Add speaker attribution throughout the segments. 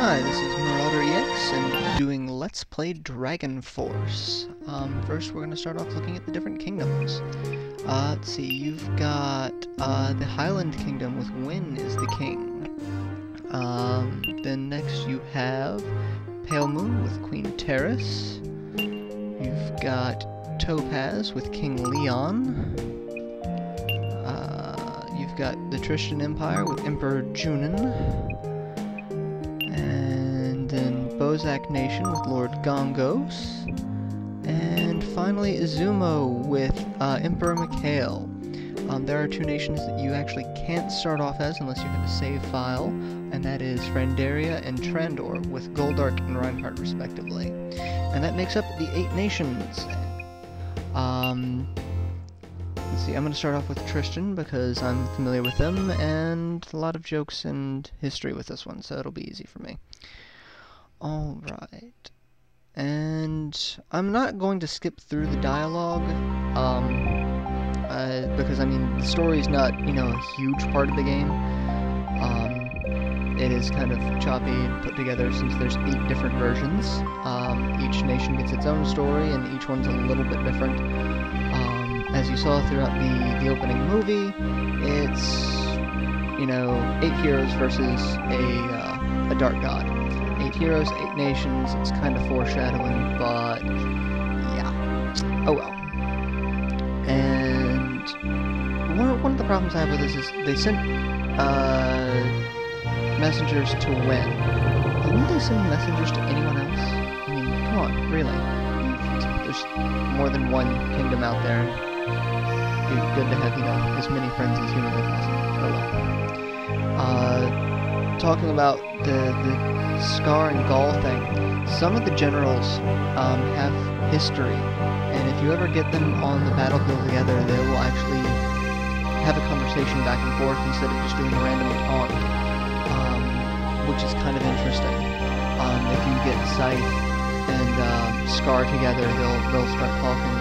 Speaker 1: Hi, this is MarauderEX and doing Let's Play Dragon Force. First we're going to start off looking at the different kingdoms. Let's see, you've got the Highland Kingdom with Wynn as the king. Then next you have Pale Moon with Queen Terrace. You've got Topaz with King Leon. You've got the Tristan Empire with Emperor Junon. And then Bozak Nation with Lord Gongos. And finally Izumo with Emperor Mikhail. There are two nations that you actually can't start off as unless you have a save file, and that is Frandaria and Trandor, with Goldark and Reinhardt respectively. And that makes up the 8 nations. Let's see, I'm going to start off with Tristan because I'm familiar with them, and a lot of jokes and history with this one, so it'll be easy for me. Alright. And I'm not going to skip through the dialogue, because, I mean, the story's not, you know, a huge part of the game. It is kind of choppy and put together since there's 8 different versions. Each nation gets its own story, and each one's a little bit different. As you saw throughout the opening movie, it's, you know, 8 heroes versus a dark god. 8 heroes, 8 nations, it's kind of foreshadowing, but yeah. Oh well. And one of the problems I have with this is they sent messengers to Wynn. Wouldn't they send messengers to anyone else? I mean, come on, really. There's more than one kingdom out there. It'd be good to have, you know, as many friends as humanly possible. Oh well. Talking about the Scar and Gaul thing, some of the generals have history, and if you ever get them on the battlefield together, they will actually have a conversation back and forth instead of just doing a random taunt, which is kind of interesting. If you get Scythe and Scar together, they'll start talking.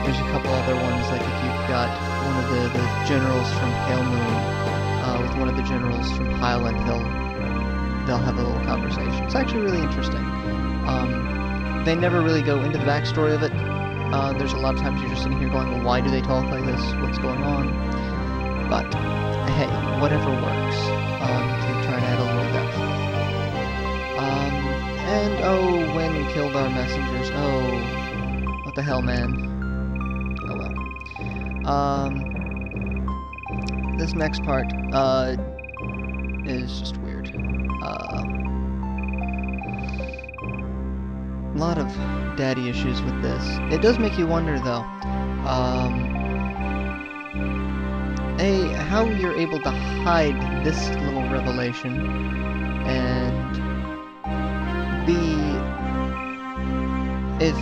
Speaker 1: There's a couple other ones, like if you've got one of the generals from Pale Moon with one of the generals from Highland, they'll have a little conversation. It's actually really interesting. They never really go into the backstory of it. There's a lot of times you're just sitting here going, well, why do they talk like this? What's going on? But, hey, whatever works to try and add a little depth. And, oh, Wynn killed our messengers. Oh, what the hell, man. This next part, is just weird. A lot of daddy issues with this. It does make you wonder, though, A, how you're able to hide this little revelation, and B, if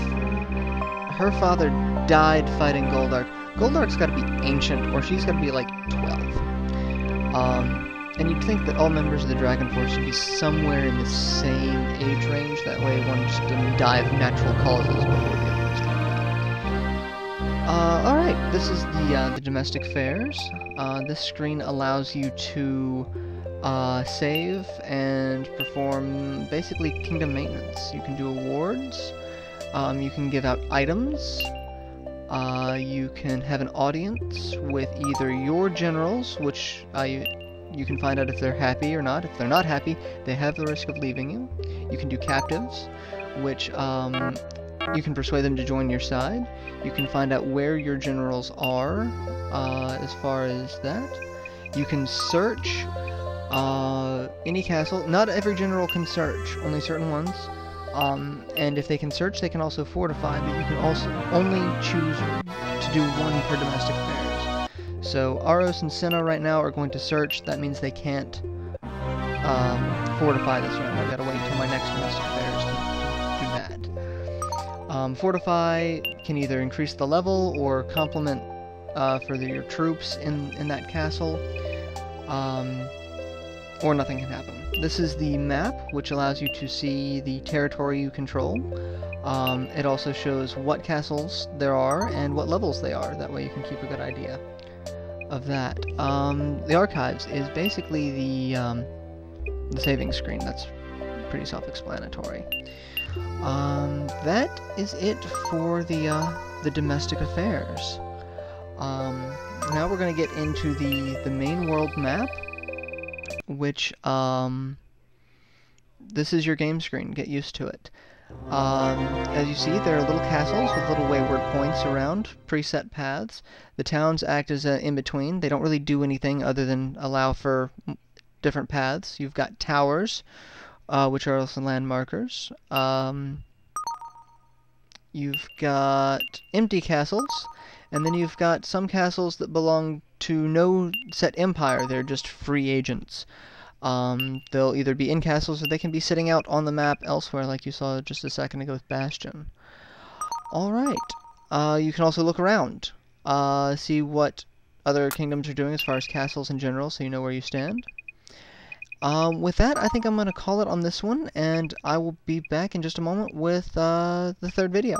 Speaker 1: her father died fighting Goldark, Goldark's gotta be ancient, or she's gotta be like 12. And you'd think that all members of the Dragon Force would be somewhere in the same age range, that way one just doesn't die of natural causes before the others do. Alright, this is the domestic fairs. This screen allows you to save and perform basically kingdom maintenance. You can do awards, you can give out items, you can have an audience with either your generals, which you can find out if they're happy or not. If they're not happy, they have the risk of leaving you. You can do captives, which you can persuade them to join your side. You can find out where your generals are, as far as that. You can search any castle. Not every general can search, only certain ones. And if they can search, they can also fortify, but you can also only choose to do one per domestic affairs. So Aros and Senna right now are going to search. That means they can't fortify this round. I've got to wait until my next domestic affairs to do that. Fortify can either increase the level or complement for your troops in that castle, or nothing can happen. This is the map, which allows you to see the territory you control. It also shows what castles there are and what levels they are. That way you can keep a good idea of that. The archives is basically the saving screen. That's pretty self-explanatory. That is it for the domestic affairs. Now we're going to get into the main world map, which, this is your game screen. Get used to it. As you see, there are little castles with little wayward points around, preset paths. The towns act as an in-between. They don't really do anything other than allow for different paths. You've got towers, which are also landmarkers. You've got empty castles, and then you've got some castles that belong to no set empire. They're just free agents. They'll either be in castles or they can be sitting out on the map elsewhere, like you saw just a second ago with Bastion. Alright, you can also look around, see what other kingdoms are doing as far as castles in general, so you know where you stand. With that, I think I'm going to call it on this one, and I will be back in just a moment with the third video.